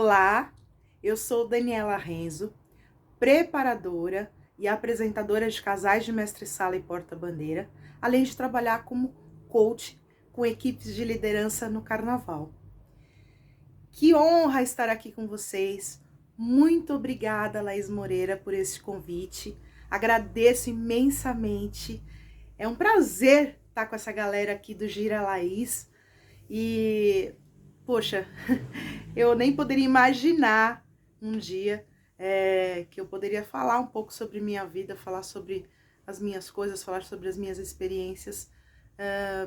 Olá, eu sou Daniela Renzo, preparadora e apresentadora de casais de mestre-sala e porta-bandeira, além de trabalhar como coach com equipes de liderança no carnaval. Que honra estar aqui com vocês. Muito obrigada, Laís Moreira, por esse convite. Agradeço imensamente. É um prazer estar com essa galera aqui do Gira Laís. E, poxa, eu nem poderia imaginar um dia que eu poderia falar um pouco sobre minha vida, falar sobre as minhas coisas, falar sobre as minhas experiências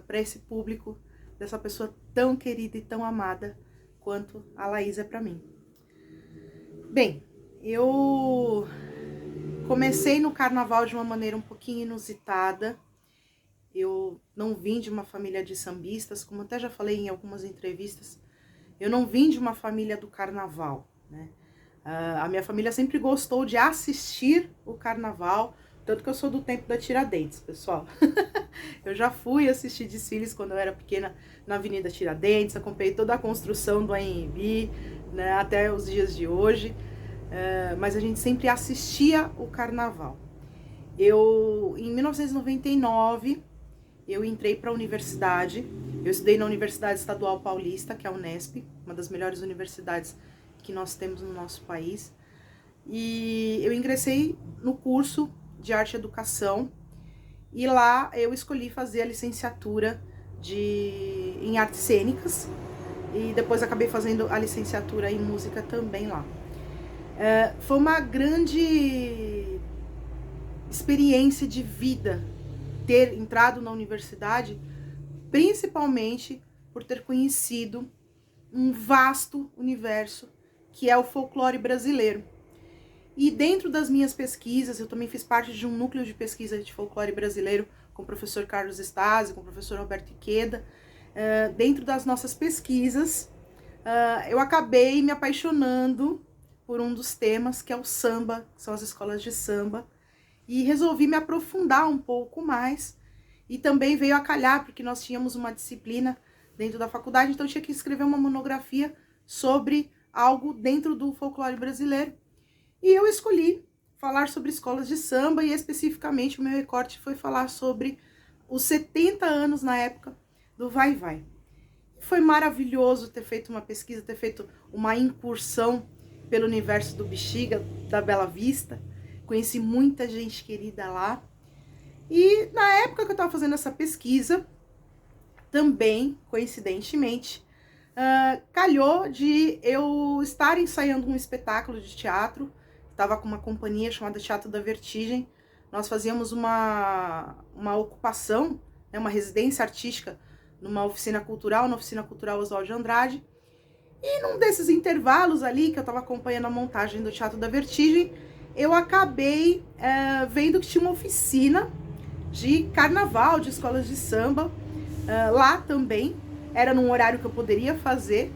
para esse público, dessa pessoa tão querida e tão amada quanto a Laís é para mim. Bem, eu comecei no carnaval de uma maneira um pouquinho inusitada. Eu não vim de uma família de sambistas, como até já falei em algumas entrevistas. Eu não vim de uma família do carnaval, né? A minha família sempre gostou de assistir o carnaval, tanto que eu sou do tempo da Tiradentes, pessoal. Eu já fui assistir desfiles quando eu era pequena na Avenida Tiradentes, acompanhei toda a construção do ANB, né, até os dias de hoje, mas a gente sempre assistia o carnaval. Em 1999, eu entrei para a universidade. Eu estudei na Universidade Estadual Paulista, que é a Unesp, uma das melhores universidades que nós temos no nosso país. E eu ingressei no curso de Arte e Educação, e lá eu escolhi fazer a licenciatura em Artes Cênicas, e depois acabei fazendo a licenciatura em Música também lá. Foi uma grande experiência de vida ter entrado na universidade, principalmente por ter conhecido um vasto universo que é o folclore brasileiro. E dentro das minhas pesquisas, eu também fiz parte de um núcleo de pesquisa de folclore brasileiro com o professor Carlos Stasi, com o professor Roberto Iqueda. Dentro das nossas pesquisas, eu acabei me apaixonando por um dos temas, que é o samba, que são as escolas de samba, e resolvi me aprofundar um pouco mais. E também veio a calhar, porque nós tínhamos uma disciplina dentro da faculdade, então eu tinha que escrever uma monografia sobre algo dentro do folclore brasileiro. E eu escolhi falar sobre escolas de samba, e especificamente o meu recorte foi falar sobre os 70 anos na época do Vai Vai. Foi maravilhoso ter feito uma pesquisa, ter feito uma incursão pelo universo do Bexiga, da Bela Vista. Conheci muita gente querida lá. E na época que eu estava fazendo essa pesquisa, também, coincidentemente, calhou de eu estar ensaiando um espetáculo de teatro. Estava com uma companhia chamada Teatro da Vertigem. Nós fazíamos uma ocupação, né, uma residência artística numa oficina cultural, na Oficina Cultural Oswald de Andrade. E num desses intervalos ali, que eu estava acompanhando a montagem do Teatro da Vertigem, eu acabei vendo que tinha uma oficina de carnaval, de escolas de samba, lá também. Era num horário que eu poderia fazer.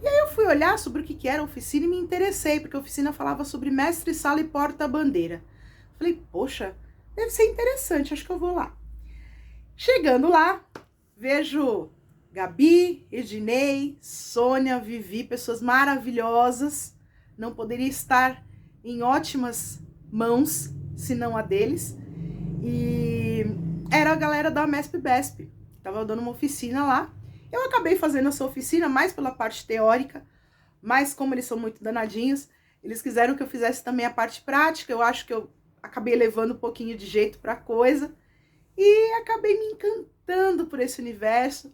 E aí eu fui olhar sobre o que era a oficina e me interessei, porque a oficina falava sobre mestre-sala e porta-bandeira. Falei, poxa, deve ser interessante, acho que eu vou lá. Chegando lá, vejo Gabi, Ednei, Sônia, Vivi, pessoas maravilhosas. Não poderia estar em ótimas mãos, se não a deles. E era a galera da MESP-BESP, estava dando uma oficina lá. Eu acabei fazendo essa oficina mais pela parte teórica, mas como eles são muito danadinhos, eles quiseram que eu fizesse também a parte prática. Eu acho que eu acabei levando um pouquinho de jeito para a coisa e acabei me encantando por esse universo.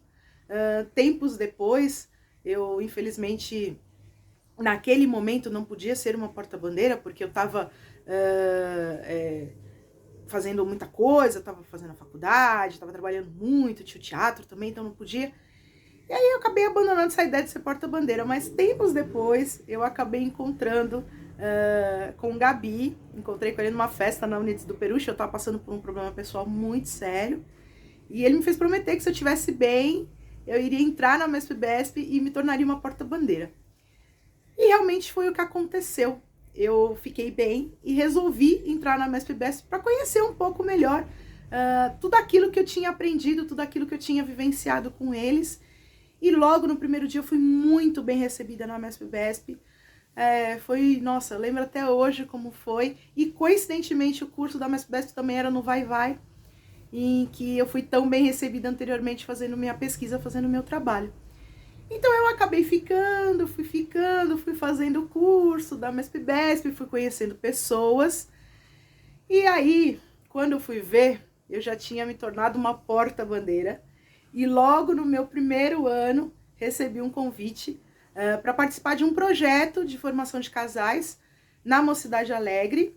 Tempos depois, eu infelizmente, naquele momento, não podia ser uma porta-bandeira, porque eu estava fazendo muita coisa, estava fazendo a faculdade, estava trabalhando muito, tinha o teatro também, então não podia. E aí eu acabei abandonando essa ideia de ser porta-bandeira, mas tempos depois eu acabei encontrando com o Gabi, encontrei com ele numa festa na Unides do Peruche. Eu estava passando por um problema pessoal muito sério, e ele me fez prometer que se eu estivesse bem, eu iria entrar na MESP-BESP e me tornaria uma porta-bandeira. E realmente foi o que aconteceu. Eu fiquei bem e resolvi entrar na MESP-BESP para conhecer um pouco melhor tudo aquilo que eu tinha aprendido, tudo aquilo que eu tinha vivenciado com eles. E logo no primeiro dia eu fui muito bem recebida na MESP-BESP. Nossa, eu lembro até hoje como foi. E coincidentemente o curso da MESP também era no Vai Vai, em que eu fui tão bem recebida anteriormente fazendo minha pesquisa, fazendo meu trabalho. Então eu acabei fui fazendo o curso da MESP, fui conhecendo pessoas. E aí, quando eu fui ver, eu já tinha me tornado uma porta-bandeira. E logo no meu primeiro ano, recebi um convite para participar de um projeto de formação de casais na Mocidade Alegre.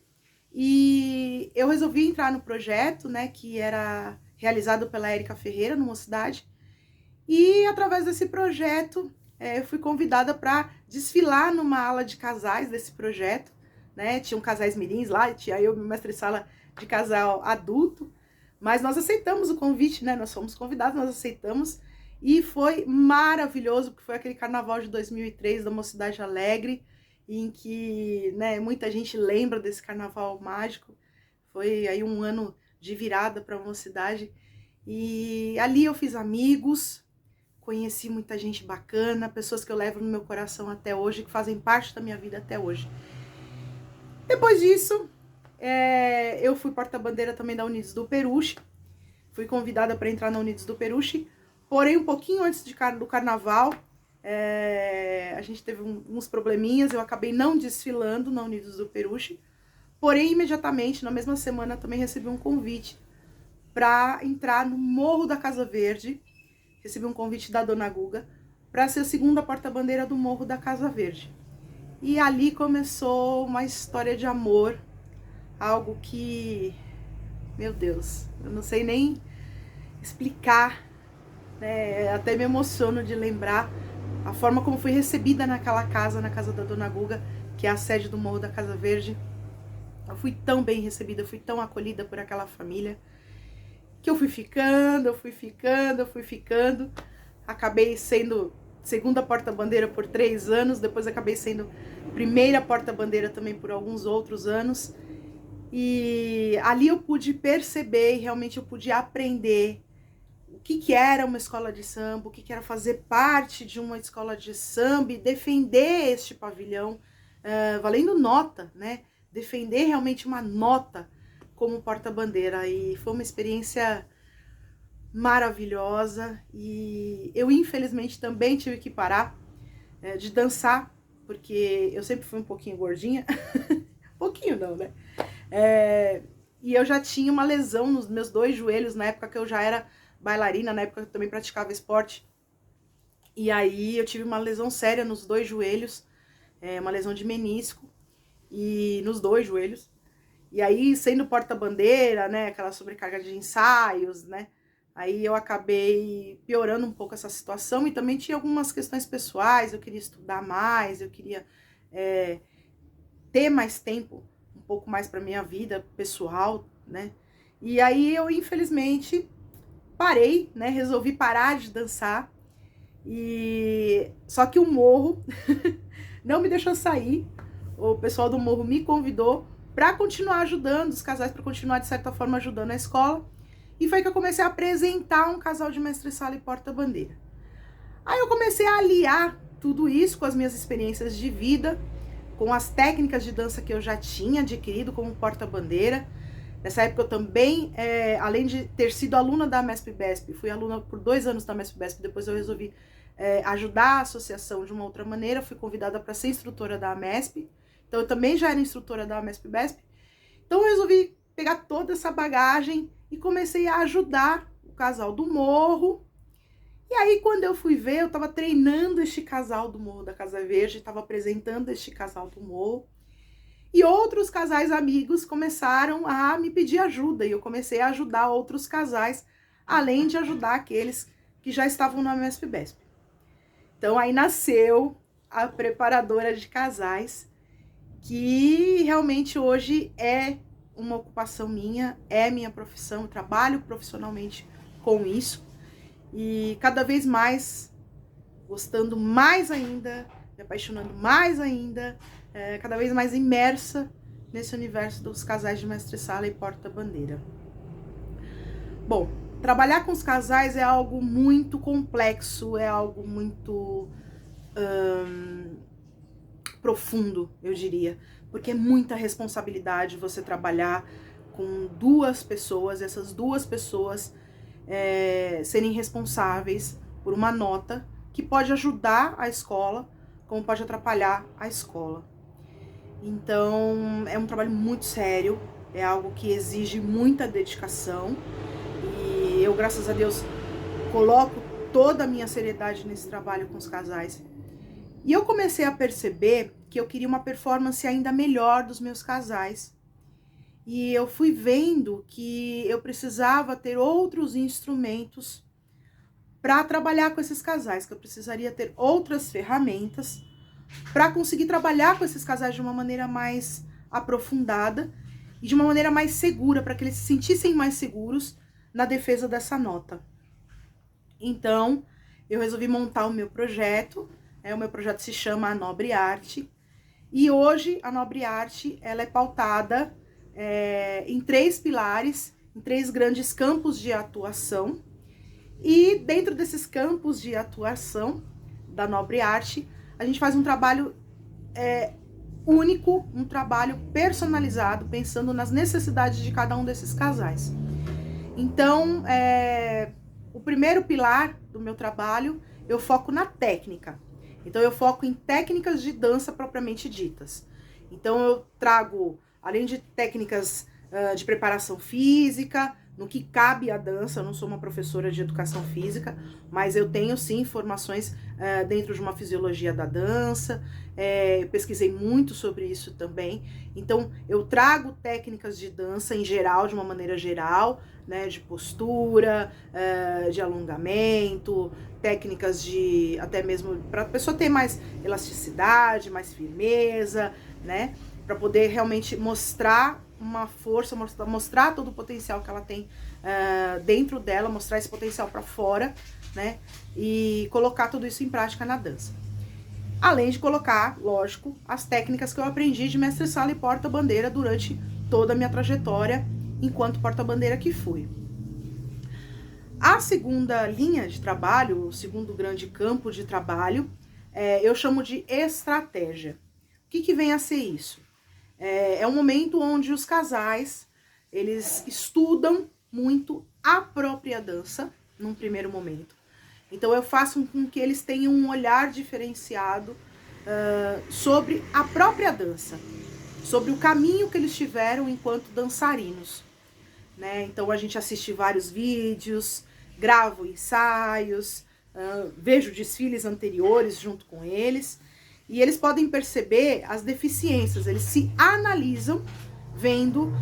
E eu resolvi entrar no projeto, né, que era realizado pela Érica Ferreira, no Mocidade. E através desse projeto, eu fui convidada para desfilar numa ala de casais desse projeto, né? Tinham casais mirins lá, tinha eu e meu mestre-sala de casal adulto, mas nós aceitamos o convite, né? Nós fomos convidados, nós aceitamos, e foi maravilhoso, porque foi aquele carnaval de 2003 da Mocidade Alegre, em que, né, muita gente lembra desse carnaval mágico. Foi aí um ano de virada para a mocidade, e ali eu fiz amigos, conheci muita gente bacana, pessoas que eu levo no meu coração até hoje, que fazem parte da minha vida até hoje. Depois disso, eu fui porta-bandeira também da Unidos do Peruche. Fui convidada para entrar na Unidos do Peruche, porém um pouquinho antes do carnaval, a gente teve uns probleminhas, eu acabei não desfilando na Unidos do Peruche, porém imediatamente, na mesma semana, também recebi um convite para entrar no Morro da Casa Verde. Recebi um convite da Dona Guga para ser a segunda porta-bandeira do Morro da Casa Verde. E ali começou uma história de amor, algo que, meu Deus, eu não sei nem explicar, né? Até me emociono de lembrar a forma como fui recebida naquela casa, na casa da Dona Guga, que é a sede do Morro da Casa Verde. Eu fui tão bem recebida, fui tão acolhida por aquela família, que eu fui ficando. Acabei sendo segunda porta-bandeira por 3 anos, depois acabei sendo primeira porta-bandeira também por alguns outros anos. E ali eu pude perceber, realmente eu pude aprender o que era uma escola de samba, o que era fazer parte de uma escola de samba e defender este pavilhão, valendo nota, né? Defender realmente uma nota como porta-bandeira. E foi uma experiência maravilhosa, e eu infelizmente também tive que parar de dançar, porque eu sempre fui um pouquinho gordinha, pouquinho não, né? E eu já tinha uma lesão nos meus 2 joelhos, na época que eu já era bailarina, na época que eu também praticava esporte, e aí eu tive uma lesão séria nos 2 joelhos, uma lesão de menisco, e nos 2 joelhos, e aí sendo porta-bandeira, né, aquela sobrecarga de ensaios, né, aí eu acabei piorando um pouco essa situação, e também tinha algumas questões pessoais, eu queria estudar mais, eu queria ter mais tempo, um pouco mais para minha vida pessoal, né? E aí eu, infelizmente, parei, né? Resolvi parar de dançar, e só que o morro não me deixou sair. O pessoal do morro me convidou para continuar ajudando os casais, para continuar, de certa forma, ajudando a escola. E foi que eu comecei a apresentar um casal de mestre-sala e porta-bandeira. Aí eu comecei a aliar tudo isso com as minhas experiências de vida, com as técnicas de dança que eu já tinha adquirido como porta-bandeira. Nessa época eu também, além de ter sido aluna da MESP-BESP, fui aluna por 2 anos da MESP-BESP, depois eu resolvi ajudar a associação de uma outra maneira, fui convidada para ser instrutora da MESP, então eu também já era instrutora da MESP-BESP. Então eu resolvi pegar toda essa bagagem e comecei a ajudar o casal do Morro. E aí, quando eu fui ver, eu estava treinando este casal do Morro da Casa Verde, estava apresentando este casal do Morro, e outros casais amigos começaram a me pedir ajuda, e eu comecei a ajudar outros casais, além de ajudar aqueles que já estavam na MESP-BESP. Então aí nasceu a preparadora de casais, que realmente hoje é uma ocupação minha, é minha profissão, eu trabalho profissionalmente com isso, e cada vez mais gostando mais ainda, me apaixonando mais ainda, cada vez mais imersa nesse universo dos casais de mestre-sala e porta-bandeira. Bom, trabalhar com os casais é algo muito complexo, é algo muito profundo, eu diria, porque é muita responsabilidade você trabalhar com duas pessoas, essas duas pessoas serem responsáveis por uma nota que pode ajudar a escola, como pode atrapalhar a escola. Então, é um trabalho muito sério, é algo que exige muita dedicação e eu, graças a Deus, coloco toda a minha seriedade nesse trabalho com os casais. E eu comecei a perceber que eu queria uma performance ainda melhor dos meus casais. E eu fui vendo que eu precisava ter outros instrumentos para trabalhar com esses casais, que eu precisaria ter outras ferramentas para conseguir trabalhar com esses casais de uma maneira mais aprofundada e de uma maneira mais segura, para que eles se sentissem mais seguros na defesa dessa nota. Então, eu resolvi montar o meu projeto. O meu projeto se chama A Nobre Arte. E hoje, a Nobre Arte, ela é pautada em 3 pilares, em 3 grandes campos de atuação. E dentro desses campos de atuação da Nobre Arte, a gente faz um trabalho único, um trabalho personalizado, pensando nas necessidades de cada um desses casais. Então, o primeiro pilar do meu trabalho, eu foco na técnica. Então, eu foco em técnicas de dança propriamente ditas. Então, eu trago, além de técnicas de preparação física, no que cabe à dança. Eu não sou uma professora de educação física, mas eu tenho sim formações dentro de uma fisiologia da dança. Eu pesquisei muito sobre isso também. Então, eu trago técnicas de dança em geral, de uma maneira geral, né, de postura, de alongamento, técnicas de até mesmo para a pessoa ter mais elasticidade, mais firmeza, né, para poder realmente mostrar uma força, mostrar todo o potencial que ela tem dentro dela, mostrar esse potencial para fora, né, e colocar tudo isso em prática na dança. Além de colocar, lógico, as técnicas que eu aprendi de mestre-sala e porta-bandeira durante toda a minha trajetória enquanto porta-bandeira que fui. A segunda linha de trabalho, o segundo grande campo de trabalho, eu chamo de estratégia. O que vem a ser isso? É um momento onde os casais, eles estudam muito a própria dança, num primeiro momento. Então, eu faço com que eles tenham um olhar diferenciado sobre a própria dança, sobre o caminho que eles tiveram enquanto dançarinos, né? Então, a gente assiste vários vídeos, gravo ensaios, vejo desfiles anteriores junto com eles, e eles podem perceber as deficiências, eles se analisam vendo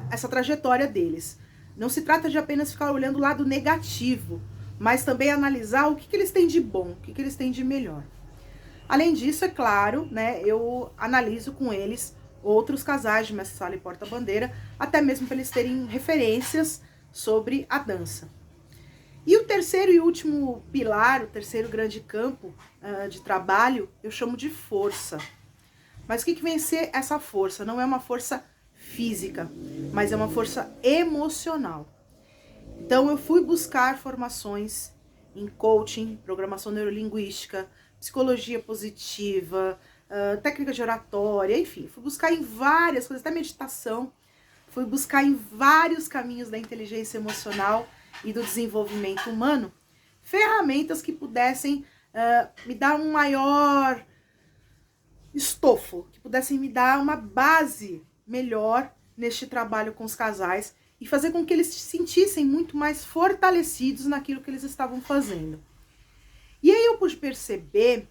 essa trajetória deles. Não se trata de apenas ficar olhando o lado negativo, mas também analisar o que eles têm de bom, o que eles têm de melhor. Além disso, é claro, né, eu analiso com eles outros casais de mestre-sala e porta-bandeira, até mesmo para eles terem referências sobre a dança. E o terceiro e último pilar, o terceiro grande campo de trabalho, eu chamo de força. Mas o que vem a ser essa força? Não é uma força física, mas é uma força emocional. Então, eu fui buscar formações em coaching, programação neurolinguística, psicologia positiva, técnica de oratória, enfim, fui buscar em várias coisas, até meditação, fui buscar em vários caminhos da inteligência emocional e do desenvolvimento humano, ferramentas que pudessem me dar um maior estofo, que pudessem me dar uma base melhor neste trabalho com os casais e fazer com que eles se sentissem muito mais fortalecidos naquilo que eles estavam fazendo. E aí eu pude perceber,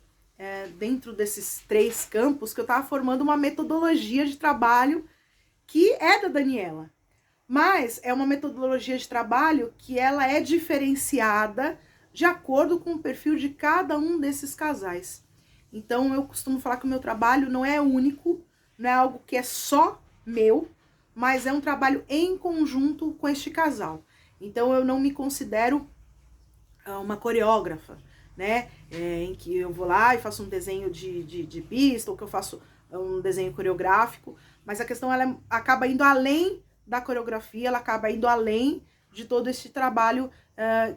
dentro desses 3 campos, que eu estava formando uma metodologia de trabalho que é da Daniela. Mas é uma metodologia de trabalho que ela é diferenciada de acordo com o perfil de cada um desses casais. Então, eu costumo falar que o meu trabalho não é único, não é algo que é só meu, mas é um trabalho em conjunto com este casal. Então, eu não me considero uma coreógrafa, né? Em que eu vou lá e faço um desenho de pista, ou que eu faço um desenho coreográfico, mas a questão ela acaba indo além da coreografia, ela acaba indo além de todo esse trabalho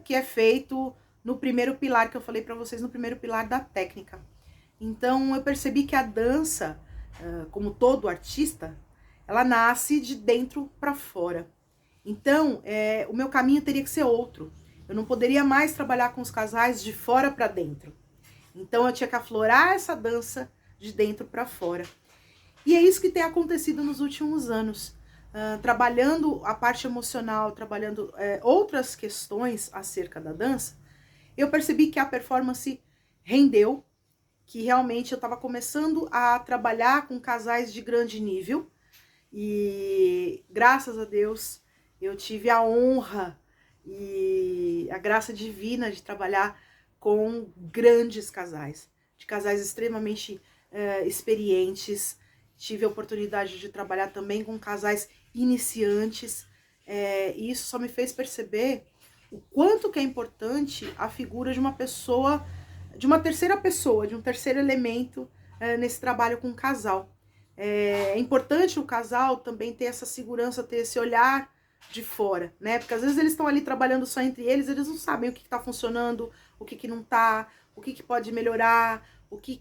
que é feito no primeiro pilar que eu falei para vocês, no primeiro pilar da técnica. Então eu percebi que a dança, como todo artista, ela nasce de dentro para fora. Então o meu caminho teria que ser outro. Eu não poderia mais trabalhar com os casais de fora para dentro. Então eu tinha que aflorar essa dança de dentro para fora. E é isso que tem acontecido nos últimos anos. Trabalhando a parte emocional, trabalhando outras questões acerca da dança, eu percebi que a performance rendeu, que realmente eu estava começando a trabalhar com casais de grande nível. E graças a Deus eu tive a honra e a graça divina de trabalhar com grandes casais, de casais extremamente experientes. Tive a oportunidade de trabalhar também com casais iniciantes, e isso só me fez perceber o quanto que é importante a figura de uma pessoa, de uma terceira pessoa, de um terceiro elemento nesse trabalho com o casal. É importante o casal também ter essa segurança, ter esse olhar de fora, né? Porque às vezes eles estão ali trabalhando só entre eles não sabem o que está funcionando, o que não está, o que pode melhorar, o que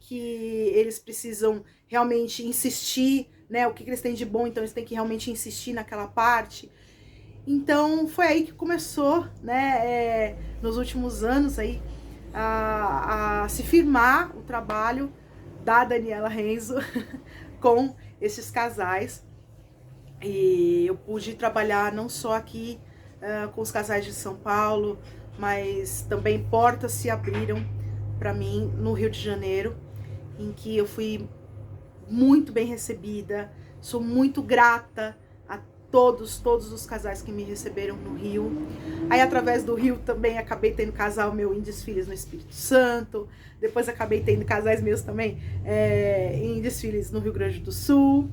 eles precisam realmente insistir, né? O que eles têm de bom, então eles têm que realmente insistir naquela parte. Então foi aí que começou, né? Nos últimos anos aí a se firmar o trabalho da Daniela Renzo com esses casais. E eu pude trabalhar não só aqui com os casais de São Paulo, mas também portas se abriram para mim no Rio de Janeiro, em que eu fui muito bem recebida. Sou muito grata a todos os casais que me receberam no Rio. Aí através do Rio também acabei tendo casal meu em desfiles no Espírito Santo. Depois acabei tendo casais meus também em desfiles no Rio Grande do Sul.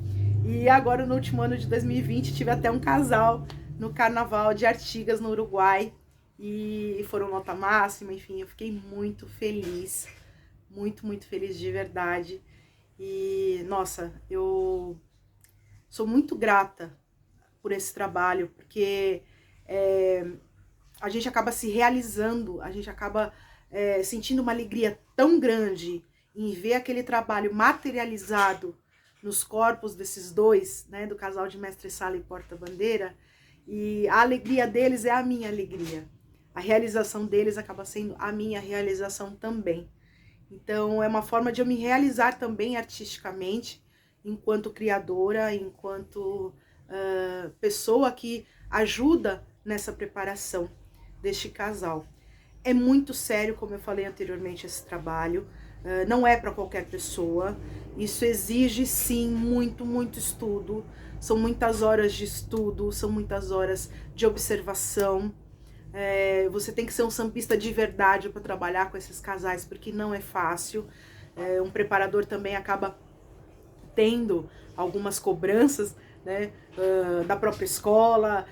E agora, no último ano de 2020, tive até um casal no Carnaval de Artigas, no Uruguai. E foram nota máxima, enfim, eu fiquei muito feliz. Muito feliz de verdade. E, nossa, eu sou muito grata por esse trabalho, porque a gente acaba se realizando, a gente acaba sentindo uma alegria tão grande em ver aquele trabalho materializado nos corpos desses dois, né, do casal de mestre-sala e porta-bandeira, e a alegria deles é a minha alegria. A realização deles acaba sendo a minha realização também. Então é uma forma de eu me realizar também artisticamente, enquanto criadora, enquanto pessoa que ajuda nessa preparação deste casal. É muito sério, como eu falei anteriormente, esse trabalho. Não é para qualquer pessoa. Isso exige, sim, muito estudo. São muitas horas de estudo, são muitas horas de observação. Você tem que ser um sambista de verdade para trabalhar com esses casais, porque não é fácil. Um preparador também acaba tendo algumas cobranças, né, da própria escola,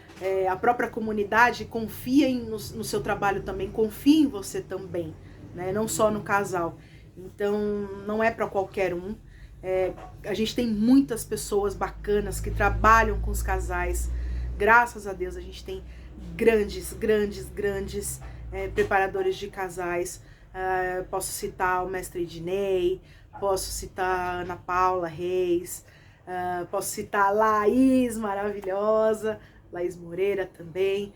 a própria comunidade confia no seu trabalho também, confia em você também, né, não só no casal. Então não é para qualquer um. A gente tem muitas pessoas bacanas que trabalham com os casais. Graças a Deus a gente tem grandes preparadores de casais. Posso citar o mestre Ednei, posso citar a Ana Paula Reis, posso citar a Laís, maravilhosa, Laís Moreira também.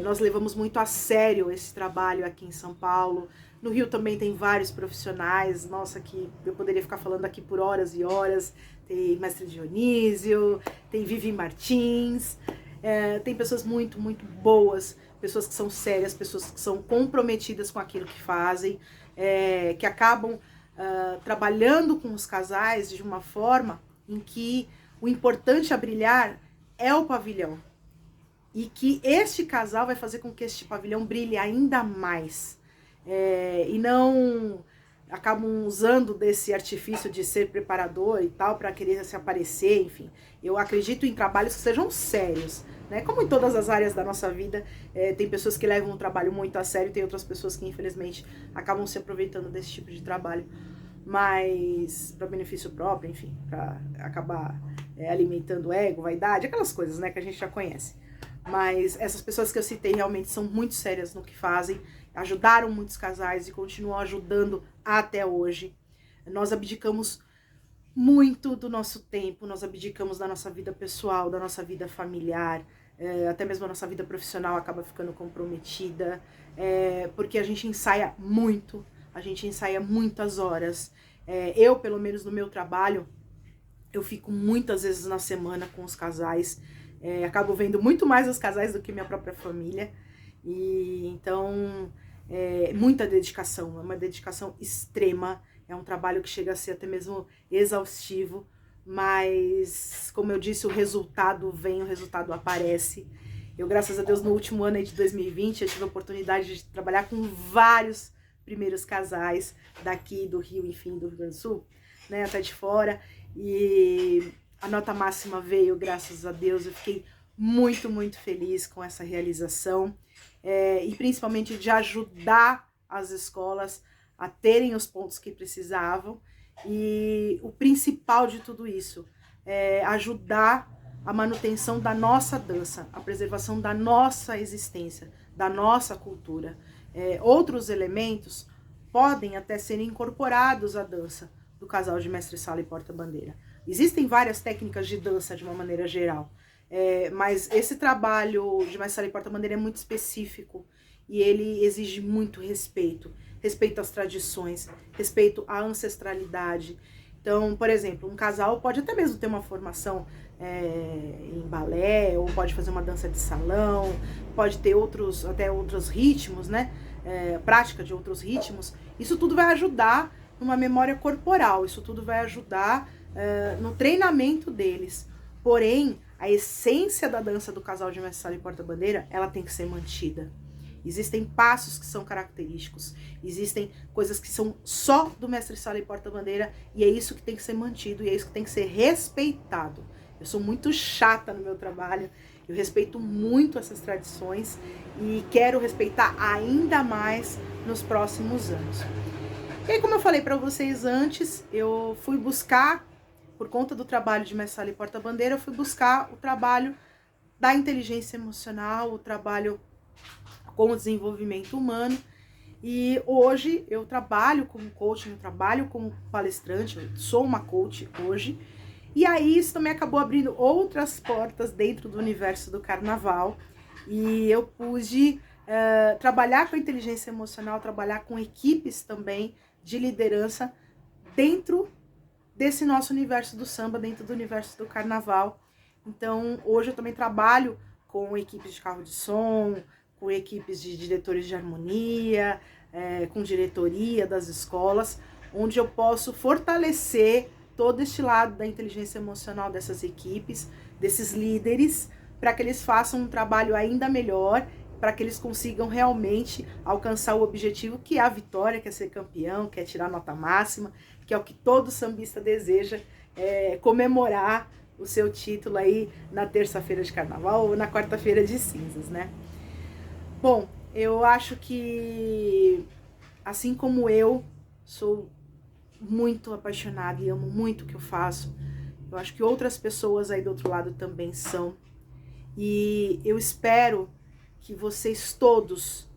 Nós levamos muito a sério esse trabalho aqui em São Paulo. No Rio também tem vários profissionais, nossa, que eu poderia ficar falando aqui por horas e horas. Tem mestre Dionísio, tem Vivi Martins, tem pessoas muito boas, pessoas que são sérias, pessoas que são comprometidas com aquilo que fazem, que acabam trabalhando com os casais de uma forma em que o importante a brilhar é o pavilhão. E que este casal vai fazer com que este pavilhão brilhe ainda mais. E não acabam usando desse artifício de ser preparador e tal para querer se aparecer, enfim. Eu acredito em trabalhos que sejam sérios, né? Como em todas as áreas da nossa vida, tem pessoas que levam o trabalho muito a sério, tem outras pessoas que infelizmente acabam se aproveitando desse tipo de trabalho, mas para benefício próprio, enfim, para acabar alimentando ego, vaidade, aquelas coisas, né, que a gente já conhece. Mas essas pessoas que eu citei realmente são muito sérias no que fazem, ajudaram muitos casais e continuam ajudando até hoje. Nós abdicamos muito do nosso tempo, nós abdicamos da nossa vida pessoal, da nossa vida familiar, até mesmo a nossa vida profissional acaba ficando comprometida, porque a gente ensaia muito, a gente ensaia muitas horas. Eu, pelo menos no meu trabalho, eu fico muitas vezes na semana com os casais, acabo vendo muito mais os casais do que minha própria família, e então muita dedicação, é uma dedicação extrema, é um trabalho que chega a ser até mesmo exaustivo, mas como eu disse, o resultado vem, o resultado aparece. Eu, graças a Deus, no último ano aí de 2020, eu tive a oportunidade de trabalhar com vários primeiros casais daqui do Rio, enfim, do Rio Grande do Sul, né, até de fora, e a nota máxima veio, graças a Deus. Eu fiquei muito, muito feliz com essa realização, e principalmente de ajudar as escolas a terem os pontos que precisavam, e o principal de tudo isso é ajudar a manutenção da nossa dança, a preservação da nossa existência, da nossa cultura. Outros elementos podem até ser incorporados à dança do casal de mestre-sala e porta-bandeira. Existem várias técnicas de dança de uma maneira geral, mas esse trabalho de mestre-sala e porta-bandeira é muito específico e ele exige muito respeito. Respeito às tradições, respeito à ancestralidade. Então, por exemplo, um casal pode até mesmo ter uma formação em balé, ou pode fazer uma dança de salão, pode ter até outros ritmos, né? Prática de outros ritmos. Isso tudo vai ajudar numa memória corporal, isso tudo vai ajudar no treinamento deles. Porém, a essência da dança do casal de mestre-sala e porta-bandeira, ela tem que ser mantida. Existem passos que são característicos, existem coisas que são só do mestre-sala e porta-bandeira, e é isso que tem que ser mantido, e é isso que tem que ser respeitado. Eu sou muito chata no meu trabalho, eu respeito muito essas tradições e quero respeitar ainda mais nos próximos anos. E aí, como eu falei para vocês antes, eu fui buscar, por conta do trabalho de mestre-sala e porta-bandeira, eu fui buscar o trabalho da inteligência emocional, o trabalho com o desenvolvimento humano, e hoje eu trabalho como coach, eu trabalho como palestrante, eu sou uma coach hoje, e aí isso também acabou abrindo outras portas dentro do universo do carnaval, e eu pude trabalhar com a inteligência emocional, trabalhar com equipes também de liderança dentro desse nosso universo do samba, dentro do universo do carnaval. Então hoje eu também trabalho com equipes de carro de som, com equipes de diretores de harmonia, com diretoria das escolas, onde eu posso fortalecer todo este lado da inteligência emocional dessas equipes, desses líderes, para que eles façam um trabalho ainda melhor, para que eles consigam realmente alcançar o objetivo, que é a vitória, que é ser campeão, que é tirar nota máxima, que é o que todo sambista deseja, comemorar o seu título aí na terça-feira de carnaval ou na quarta-feira de cinzas, né? Bom, eu acho que, assim como eu sou muito apaixonada e amo muito o que eu faço, eu acho que outras pessoas aí do outro lado também são. E eu espero que vocês todos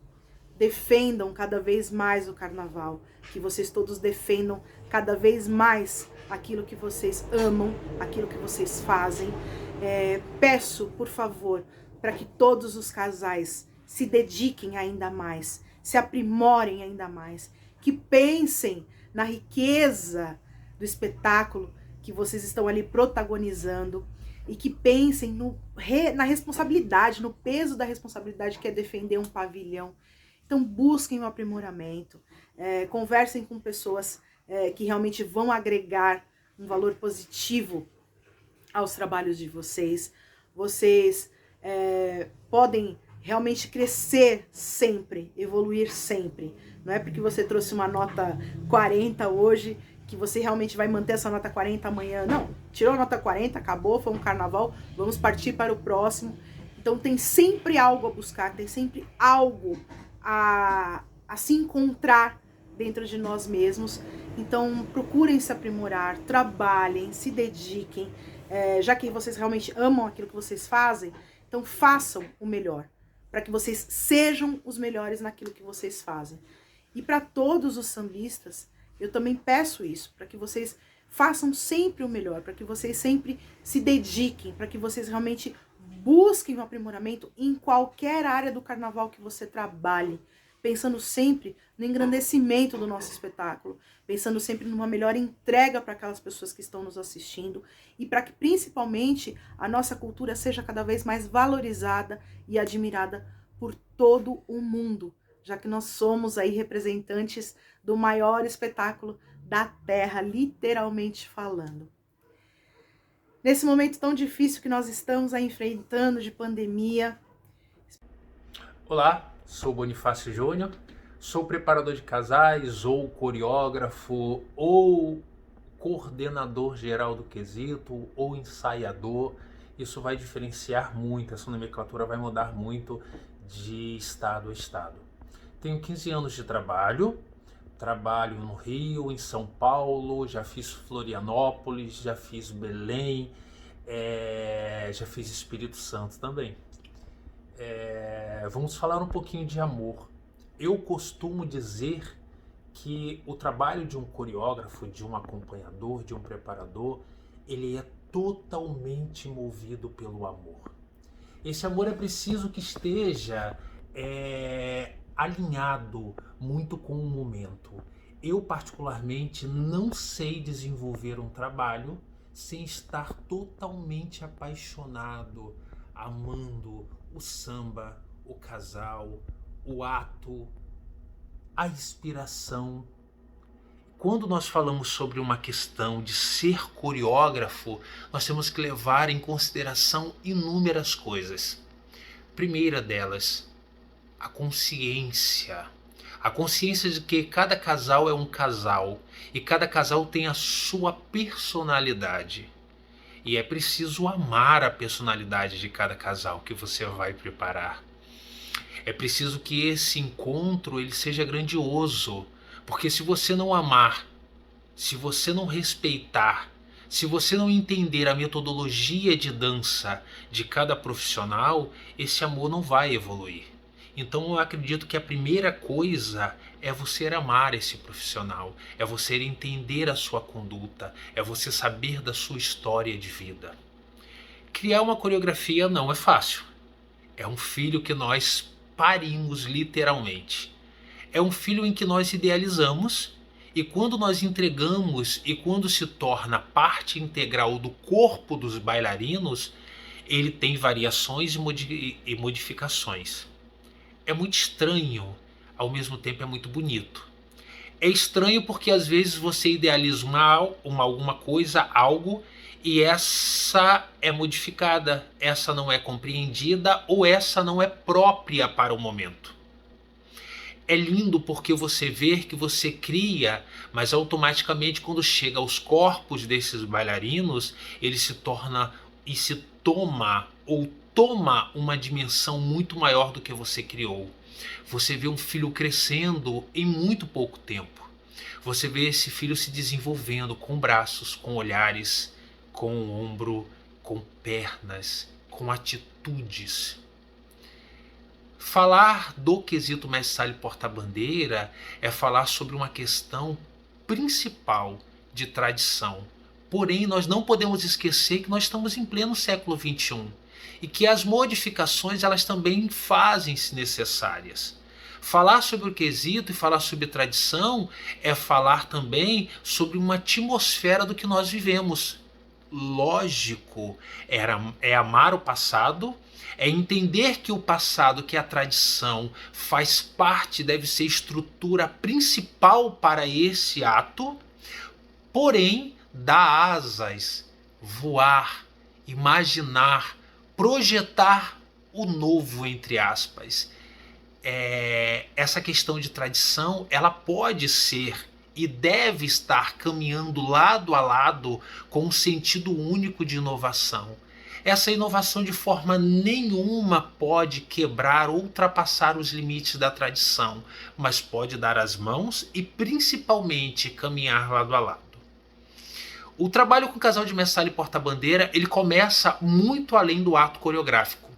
defendam cada vez mais o carnaval, que vocês todos defendam cada vez mais aquilo que vocês amam, aquilo que vocês fazem. Peço, por favor, para que todos os casais se dediquem ainda mais, se aprimorem ainda mais, que pensem na riqueza do espetáculo que vocês estão ali protagonizando e que pensem na responsabilidade, no peso da responsabilidade que é defender um pavilhão. Então busquem o aprimoramento, conversem com pessoas que realmente vão agregar um valor positivo aos trabalhos de vocês. Vocês podem realmente crescer sempre, evoluir sempre. Não é porque você trouxe uma nota 40 hoje que você realmente vai manter essa nota 40 amanhã. Não, tirou a nota 40, acabou, foi um carnaval, vamos partir para o próximo. Então tem sempre algo a buscar, tem sempre algo a se encontrar dentro de nós mesmos. Então procurem se aprimorar, trabalhem, se dediquem, já que vocês realmente amam aquilo que vocês fazem, então façam o melhor, para que vocês sejam os melhores naquilo que vocês fazem. E para todos os sambistas, Eu também peço isso, para que vocês façam sempre o melhor, para que vocês sempre se dediquem, para que vocês realmente busquem o aprimoramento em qualquer área do carnaval que você trabalhe, pensando sempre no engrandecimento do nosso espetáculo, pensando sempre numa melhor entrega para aquelas pessoas que estão nos assistindo e para que principalmente a nossa cultura seja cada vez mais valorizada e admirada por todo o mundo, já que nós somos aí representantes do maior espetáculo da Terra, literalmente falando. Nesse momento tão difícil que nós estamos aí enfrentando de pandemia. Olá, sou Bonifácio Júnior, sou preparador de casais, ou coreógrafo, ou coordenador geral do quesito, ou ensaiador. Isso vai diferenciar muito, essa nomenclatura vai mudar muito de estado a estado. Tenho 15 anos de trabalho no Rio, em São Paulo, já fiz Florianópolis, já fiz Belém, já fiz Espírito Santo também. Vamos falar um pouquinho de amor. Eu costumo dizer que o trabalho de um coreógrafo, de um acompanhador, de um preparador, ele é totalmente movido pelo amor. Esse amor é preciso que esteja alinhado muito com o momento. Eu, particularmente, não sei desenvolver um trabalho sem estar totalmente apaixonado, amando o samba, o casal, o ato, a inspiração. Quando nós falamos sobre uma questão de ser coreógrafo, nós temos que levar em consideração inúmeras coisas. Primeira delas, a consciência. A consciência de que cada casal é um casal e cada casal tem a sua personalidade. E é preciso amar a personalidade de cada casal que você vai preparar. É preciso que esse encontro ele seja grandioso, porque se você não amar, se você não respeitar, se você não entender a metodologia de dança de cada profissional, esse amor não vai evoluir. Então eu acredito que a primeira coisa é você amar esse profissional, é você entender a sua conduta, é você saber da sua história de vida. Criar uma coreografia não é fácil. É um filho que nós parimos literalmente. É um filho em que nós idealizamos e quando nós entregamos e quando se torna parte integral do corpo dos bailarinos, ele tem variações e modificações. É muito estranho, ao mesmo tempo é muito bonito. É estranho porque às vezes você idealiza alguma coisa, algo, e essa é modificada, essa não é compreendida ou essa não é própria para o momento. É lindo porque você vê que você cria, mas automaticamente quando chega aos corpos desses bailarinos, ele se torna e se toma ou toma uma dimensão muito maior do que você criou. Você vê um filho crescendo em muito pouco tempo. Você vê esse filho se desenvolvendo com braços, com olhares, com ombro, com pernas, com atitudes. Falar do quesito mestre sala e porta-bandeira é falar sobre uma questão principal de tradição. Porém, nós não podemos esquecer que nós estamos em pleno século XXI e que as modificações elas também fazem-se necessárias. Falar sobre o quesito e falar sobre tradição é falar também sobre uma atmosfera do que nós vivemos. Lógico, é amar o passado, é entender que o passado, que a tradição faz parte, deve ser estrutura principal para esse ato, porém, dar asas, voar, imaginar, projetar o novo, entre aspas. Essa questão de tradição, ela pode ser e deve estar caminhando lado a lado com um sentido único de inovação. Essa inovação de forma nenhuma pode quebrar ou ultrapassar os limites da tradição, mas pode dar as mãos e principalmente caminhar lado a lado. O trabalho com o casal de mestre sala e porta-bandeira, ele começa muito além do ato coreográfico.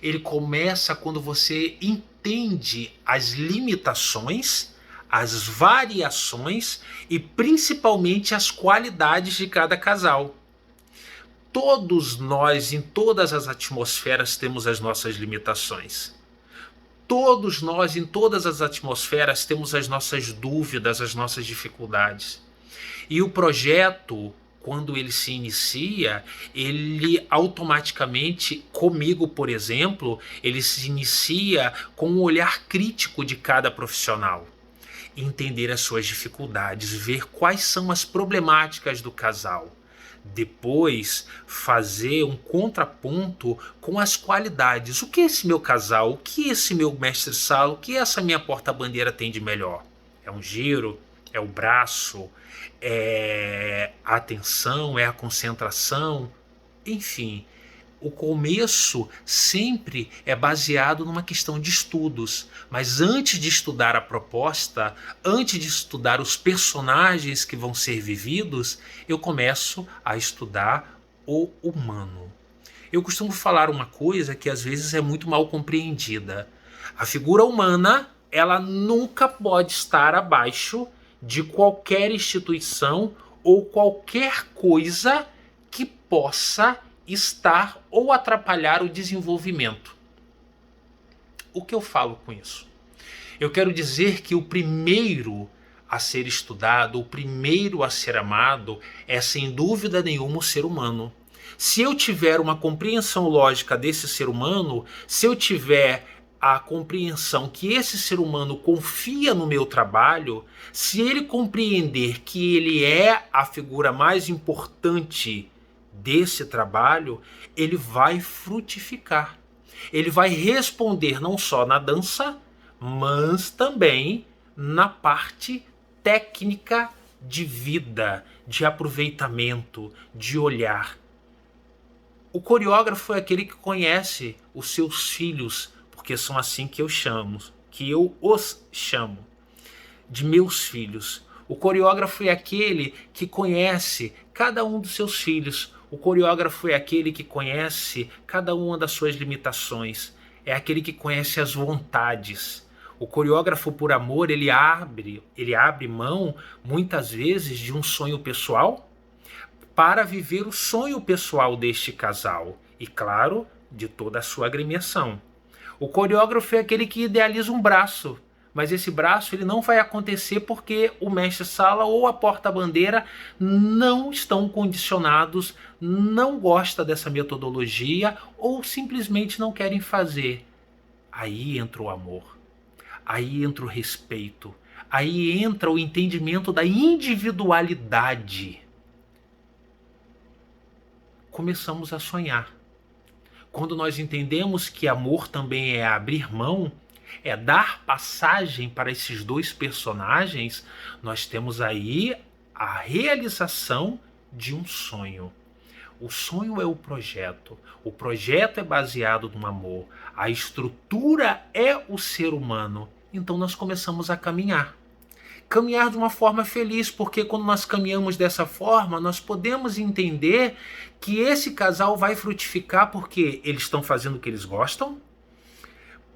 Ele começa quando você entende as limitações, as variações e principalmente as qualidades de cada casal. Todos nós, em todas as atmosferas, temos as nossas limitações. Todos nós, em todas as atmosferas, temos as nossas dúvidas, as nossas dificuldades. E o projeto, quando ele se inicia, ele automaticamente, comigo, por exemplo, ele se inicia com um olhar crítico de cada profissional. Entender as suas dificuldades, ver quais são as problemáticas do casal. Depois, fazer um contraponto com as qualidades. O que esse meu casal, o que esse meu mestre-sala, o que essa minha porta-bandeira tem de melhor? É um giro? É o braço? É a atenção? É a concentração? Enfim, o começo sempre é baseado numa questão de estudos, mas antes de estudar a proposta, antes de estudar os personagens que vão ser vividos, eu começo a estudar o humano. Eu costumo falar uma coisa que às vezes é muito mal compreendida. A figura humana, ela nunca pode estar abaixo de qualquer instituição ou qualquer coisa que possa estar ou atrapalhar o desenvolvimento. O que eu falo com isso? Eu quero dizer que o primeiro a ser estudado, o primeiro a ser amado é sem dúvida nenhuma o ser humano. Se eu tiver uma compreensão lógica desse ser humano, se eu tiver a compreensão que esse ser humano confia no meu trabalho, se ele compreender que ele é a figura mais importante desse trabalho, ele vai frutificar. Ele vai responder não só na dança, mas também na parte técnica de vida, de aproveitamento, de olhar. O coreógrafo é aquele que conhece os seus filhos, porque são assim que eu os chamo, de meus filhos. O coreógrafo é aquele que conhece cada um dos seus filhos. O coreógrafo é aquele que conhece cada uma das suas limitações. É aquele que conhece as vontades. O coreógrafo, por amor, ele abre mão, muitas vezes, de um sonho pessoal para viver o sonho pessoal deste casal. E, claro, de toda a sua agremiação. O coreógrafo é aquele que idealiza um braço, mas esse braço ele não vai acontecer porque o mestre-sala ou a porta-bandeira não estão condicionados, não gostam dessa metodologia ou simplesmente não querem fazer. Aí entra o amor, aí entra o respeito, aí entra o entendimento da individualidade. Começamos a sonhar. Quando nós entendemos que amor também é abrir mão, é dar passagem para esses dois personagens, nós temos aí a realização de um sonho. O sonho é o projeto é baseado no amor, a estrutura é o ser humano. Então nós começamos a caminhar de uma forma feliz, porque quando nós caminhamos dessa forma, nós podemos entender que esse casal vai frutificar porque eles estão fazendo o que eles gostam,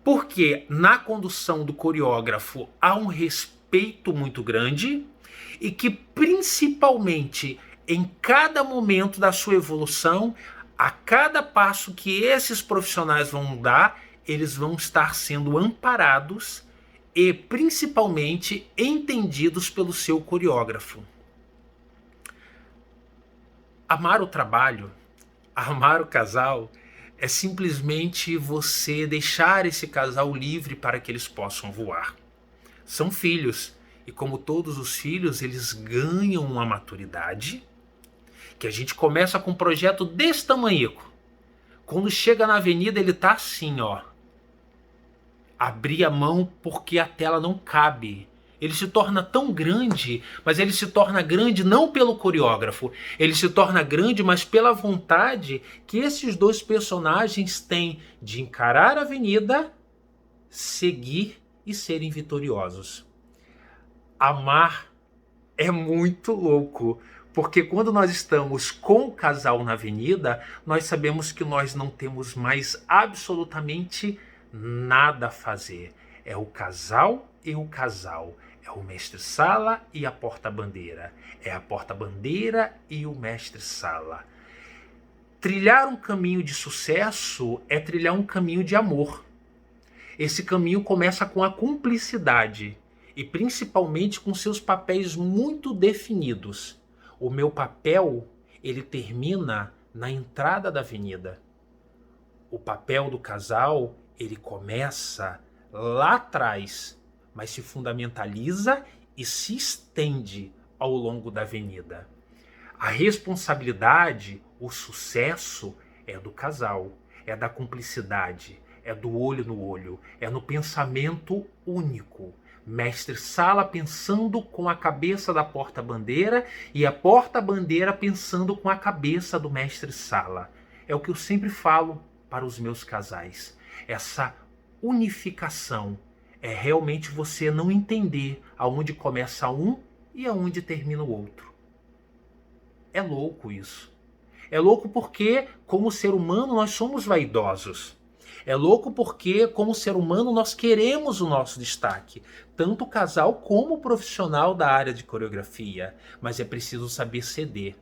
porque na condução do coreógrafo há um respeito muito grande e que principalmente em cada momento da sua evolução, a cada passo que esses profissionais vão dar, eles vão estar sendo amparados e principalmente entendidos pelo seu coreógrafo. Amar o trabalho, amar o casal, é simplesmente você deixar esse casal livre para que eles possam voar. São filhos, e como todos os filhos, eles ganham uma maturidade, que a gente começa com um projeto desse tamanhico. Quando chega na avenida, ele tá assim, ó. Abrir a mão porque a tela não cabe. Ele se torna tão grande, mas ele se torna grande não pelo coreógrafo. Ele se torna grande, mas pela vontade que esses dois personagens têm de encarar a avenida, seguir e serem vitoriosos. Amar é muito louco, porque quando nós estamos com o casal na avenida, nós sabemos que nós não temos mais absolutamente nada a fazer. É o casal e o casal. É o mestre-sala e a porta-bandeira. É a porta-bandeira e o mestre-sala. Trilhar um caminho de sucesso é trilhar um caminho de amor. Esse caminho começa com a cumplicidade e principalmente com seus papéis muito definidos. O meu papel, ele termina na entrada da avenida. O papel do casal, ele começa lá atrás, mas se fundamentaliza e se estende ao longo da avenida. A responsabilidade, o sucesso é do casal, é da cumplicidade, é do olho no olho, é no pensamento único. Mestre-sala pensando com a cabeça da porta-bandeira e a porta-bandeira pensando com a cabeça do mestre-sala. É o que eu sempre falo para os meus casais. Essa unificação é realmente você não entender aonde começa um e aonde termina o outro. É louco isso. É louco porque, como ser humano, nós somos vaidosos. É louco porque, como ser humano, nós queremos o nosso destaque, tanto o casal como o profissional da área de coreografia, mas é preciso saber ceder.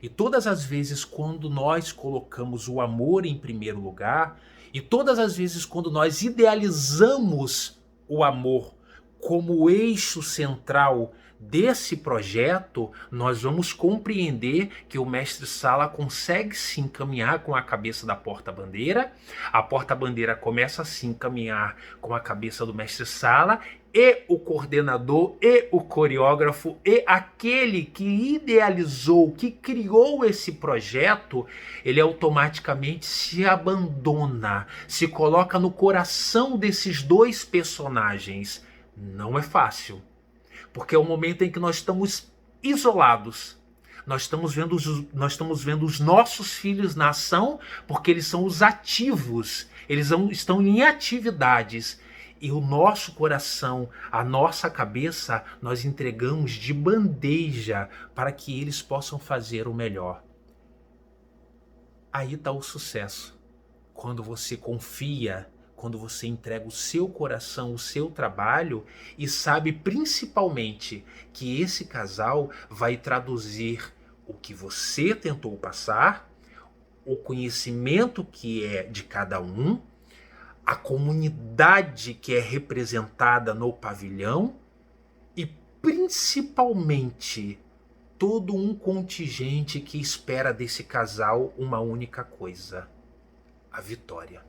E todas as vezes quando nós colocamos o amor em primeiro lugar, e todas as vezes quando nós idealizamos o amor como o eixo central desse projeto, nós vamos compreender que o mestre-sala consegue se encaminhar com a cabeça da porta-bandeira, a porta-bandeira começa a se encaminhar com a cabeça do mestre-sala, e o coordenador, e o coreógrafo, e aquele que idealizou, que criou esse projeto, ele automaticamente se abandona, se coloca no coração desses dois personagens. Não é fácil. Porque é o momento em que nós estamos isolados. Nós estamos vendo os nossos filhos na ação, porque eles são os ativos. Eles estão em atividades. E o nosso coração, a nossa cabeça, nós entregamos de bandeja para que eles possam fazer o melhor. Aí está o sucesso. Quando você confia, quando você entrega o seu coração, o seu trabalho e sabe principalmente que esse casal vai traduzir o que você tentou passar, o conhecimento que é de cada um, a comunidade que é representada no pavilhão e principalmente todo um contingente que espera desse casal uma única coisa: a vitória.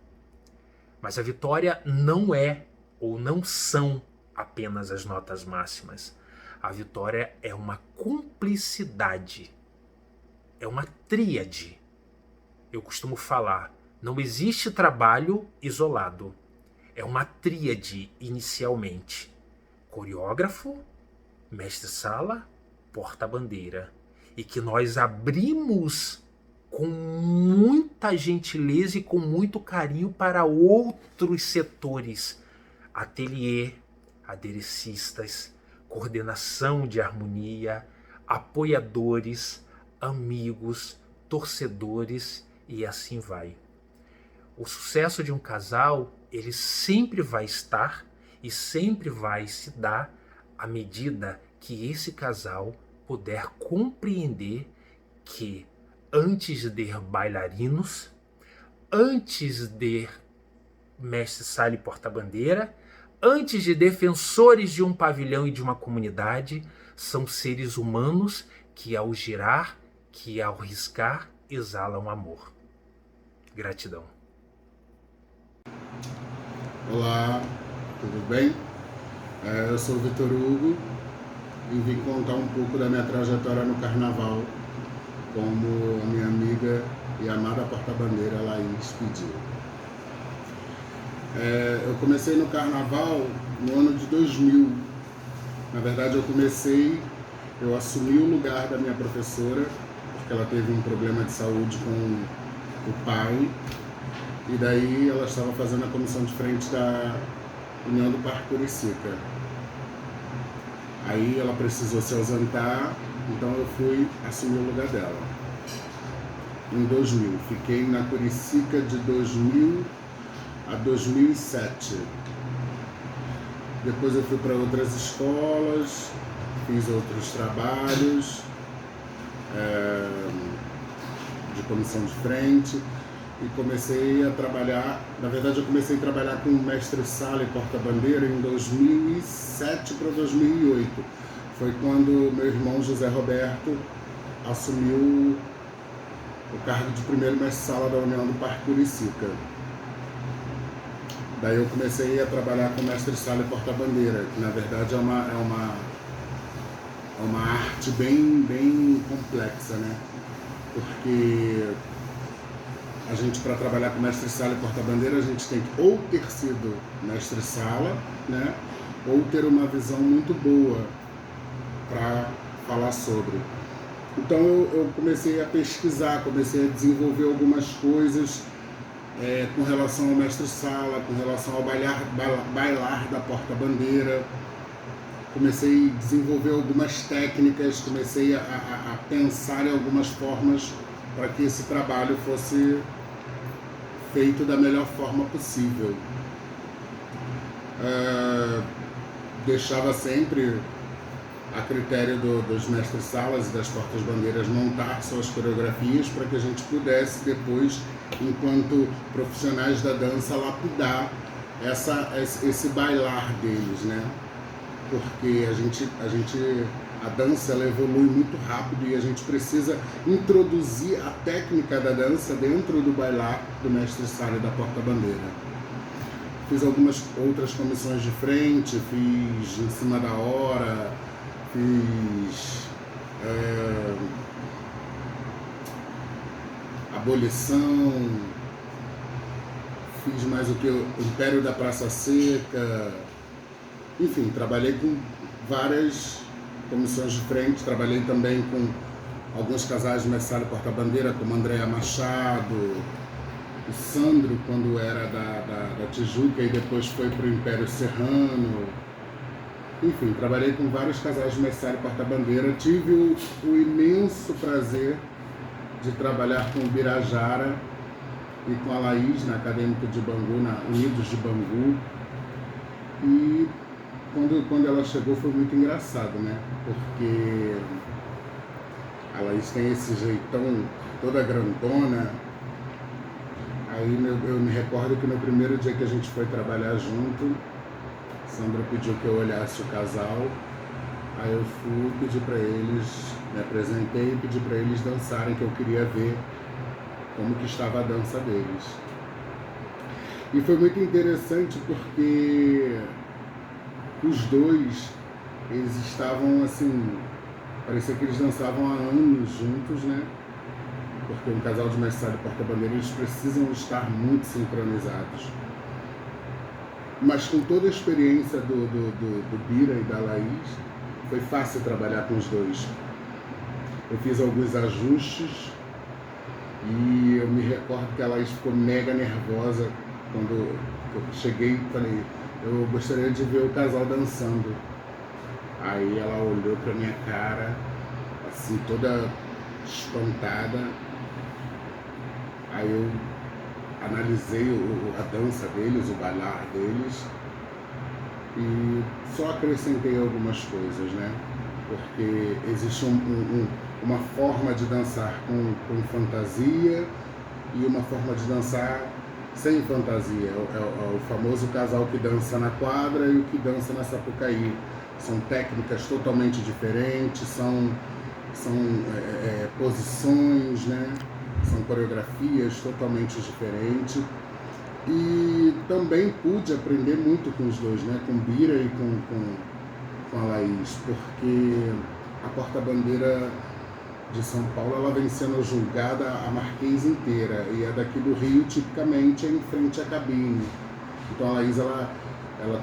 Mas a vitória não é ou não são apenas as notas máximas. A vitória é uma cumplicidade, é uma tríade. Eu costumo falar, não existe trabalho isolado. É uma tríade inicialmente. Coreógrafo, mestre-sala, porta-bandeira. E que nós abrimos com muita gentileza e com muito carinho para outros setores. Ateliê, aderecistas, coordenação de harmonia, apoiadores, amigos, torcedores e assim vai. O sucesso de um casal, ele sempre vai estar e sempre vai se dar à medida que esse casal puder compreender que antes de ter bailarinos, antes de mestre-sala e porta-bandeira, antes de defensores de um pavilhão e de uma comunidade, são seres humanos que ao girar, que ao riscar, exalam amor. Gratidão. Olá, tudo bem? Eu sou o Vitor Hugo e vim contar um pouco da minha trajetória no carnaval, como a minha amiga e amada porta-bandeira Laís pediu. Eu comecei no carnaval no ano de 2000. Na verdade, eu assumi o lugar da minha professora, porque ela teve um problema de saúde com o pai, e daí ela estava fazendo a comissão de frente da União do Parque Curicica. Aí ela precisou se ausentar, então eu fui assumir o lugar dela. Em 2000, fiquei na Curicica de 2000 a 2007. Depois eu fui para outras escolas, fiz outros trabalhos de comissão de frente e comecei a trabalhar. Na verdade, eu comecei a trabalhar com mestre-sala e porta-bandeira em 2007 para 2008. Foi quando meu irmão José Roberto assumiu o cargo de primeiro mestre-sala da União do Parque Curicica. Daí eu comecei a trabalhar com mestre-sala e porta-bandeira, que na verdade é uma arte bem complexa, né? Porque a gente, para trabalhar com mestre-sala e porta-bandeira, a gente tem que ou ter sido mestre-sala, né? Ou ter uma visão muito boa para falar sobre. Então eu comecei a pesquisar, comecei a desenvolver algumas coisas com relação ao mestre-sala, com relação ao bailar da porta-bandeira. Comecei a desenvolver algumas técnicas, comecei a pensar em algumas formas para que esse trabalho fosse feito da melhor forma possível. Deixava sempre a critério dos mestres-salas e das portas-bandeiras montar suas coreografias para que a gente pudesse depois, enquanto profissionais da dança, lapidar esse bailar deles, né? Porque a dança ela evolui muito rápido e a gente precisa introduzir a técnica da dança dentro do bailar do mestre-sala e da porta-bandeira. Fiz algumas outras comissões de frente, fiz em cima da hora, fiz abolição, fiz mais o que? O Império da Praça Seca, enfim, trabalhei com várias comissões de frente, trabalhei também com alguns casais de mestre-sala e porta-bandeira, como Andréa Machado, o Sandro, quando era da Tijuca e depois foi para o Império Serrano. Enfim, trabalhei com vários casais de mestre-sala e porta-bandeira. Tive o imenso prazer de trabalhar com o Birajara e com a Laís na Acadêmica de Bangu, na Unidos de Bangu. E quando ela chegou foi muito engraçado, né? Porque a Laís tem esse jeitão toda grandona. Aí eu me recordo que no primeiro dia que a gente foi trabalhar junto, Sandra pediu que eu olhasse o casal, aí eu fui pedir para eles, me apresentei e pedi para eles dançarem, que eu queria ver como que estava a dança deles. E foi muito interessante porque os dois, eles estavam assim, parecia que eles dançavam há anos juntos, né? Porque um casal de mestre-sala e porta-bandeira, eles precisam estar muito sincronizados. Mas com toda a experiência do Bira e da Laís, foi fácil trabalhar com os dois. Eu fiz alguns ajustes e eu me recordo que a Laís ficou mega nervosa quando eu cheguei e falei, eu gostaria de ver o casal dançando. Aí ela olhou pra minha cara, assim, toda espantada. Aí eu analisei a dança deles, o bailar deles e só acrescentei algumas coisas, né? Porque existe uma forma de dançar com fantasia e uma forma de dançar sem fantasia. É o famoso casal que dança na quadra e o que dança na Sapucaí. São técnicas totalmente diferentes, são posições, né? São coreografias totalmente diferentes. E também pude aprender muito com os dois, né? Com Bira e com a Laís, porque a porta-bandeira de São Paulo ela vem sendo julgada a Marquês inteira, e a daqui do Rio tipicamente é em frente à cabine. Então a Laís ela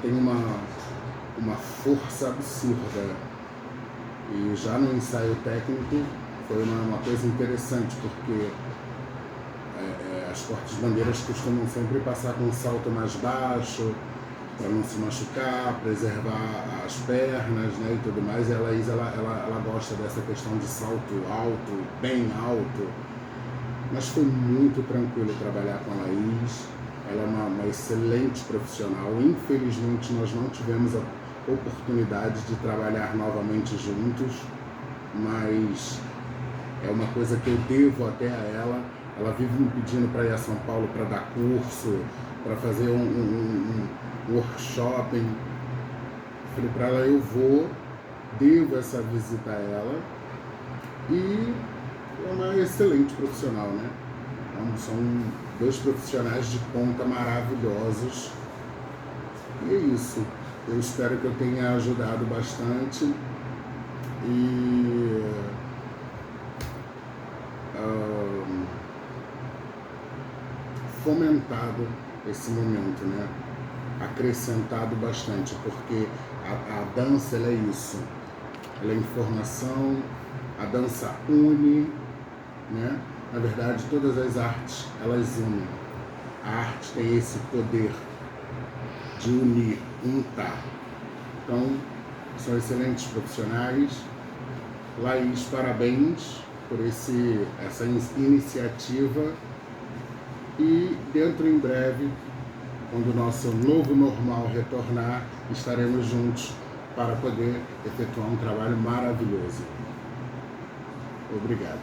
tem uma força absurda, e já no ensaio técnico foi uma coisa interessante, porque as portas-bandeiras costumam sempre passar com um salto mais baixo, para não se machucar, preservar as pernas, né, e tudo mais. E a Laís, ela gosta dessa questão de salto alto, bem alto. Mas foi muito tranquilo trabalhar com a Laís. ela é uma excelente profissional. Infelizmente, nós não tivemos a oportunidade de trabalhar novamente juntos, mas é uma coisa que eu devo até a ela. Ela vive me pedindo para ir a São Paulo para dar curso, para fazer um workshop. Falei para ela, eu vou, devo essa visita a ela, e é uma excelente profissional, né? Então, são 2 profissionais de ponta maravilhosos, e é isso. Eu espero que eu tenha ajudado bastante e fomentado esse momento, né? Acrescentado bastante, porque a dança, ela é isso, ela é informação, a dança une, né? Na verdade, todas as artes, elas unem. A arte tem esse poder de unir, untar. Então, são excelentes profissionais. Laís, parabéns por essa iniciativa, e dentro em breve, quando o nosso novo normal retornar, estaremos juntos para poder efetuar um trabalho maravilhoso. Obrigado.